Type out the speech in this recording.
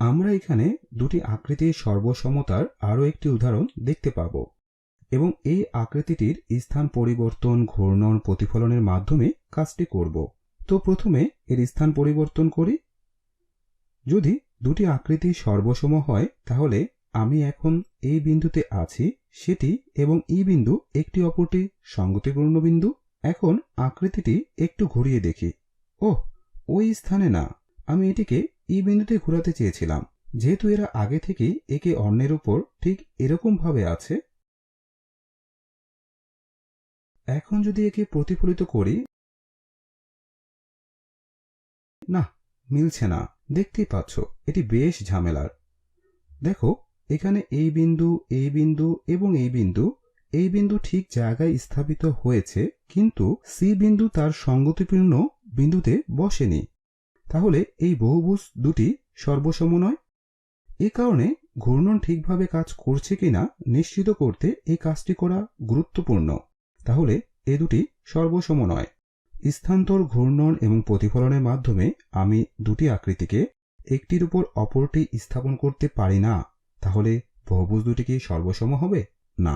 আমরা এখানে দুটি আকৃতির সর্বসমতার আরও একটি উদাহরণ দেখতে পাব এবং এই আকৃতিটির স্থান পরিবর্তন, ঘূর্ণন, প্রতিফলনের মাধ্যমে কাজটি করব। তো প্রথমে এর স্থান পরিবর্তন করি। যদি দুটি আকৃতি সর্বসম হয় তাহলে আমি এখন এই বিন্দুতে আছি, সেটি এবং ই বিন্দু একটি অপরটি সঙ্গতিপূর্ণ বিন্দু। এখন আকৃতিটি একটু ঘুরিয়ে দেখি। ওহ, ওই স্থানে না, আমি এটিকে ই বিন্দুতে ঘোরাতে চেয়েছিলাম। যেহেতু এরা আগে থেকেই একে অন্যের উপর ঠিক এরকম ভাবে আছে, এখন যদি একে প্রতিফলিত করি, না, মিলছে না। দেখতেই পাচ্ছ এটি বেশ ঝামেলার। দেখো, এখানে এই বিন্দু, এই বিন্দু এবং এই বিন্দু ঠিক জায়গায় স্থাপিত হয়েছে, কিন্তু সি বিন্দু তার সঙ্গতিপূর্ণ বিন্দুতে বসেনি। তাহলে এই বহুভুজ দুটি সর্বসম নয়। এ কারণে ঘূর্ণন ঠিকভাবে কাজ করছে কিনা নিশ্চিত করতে এই কাজটি করা গুরুত্বপূর্ণ। তাহলে এ দুটি সর্বসম নয়। স্থানান্তর, ঘূর্ণন এবং প্রতিফলনের মাধ্যমে আমি দুটি আকৃতিকে একটির উপর অপরটি স্থাপন করতে পারি না। তাহলে বহুভুজ দুটি কি সর্বসম হবে? না।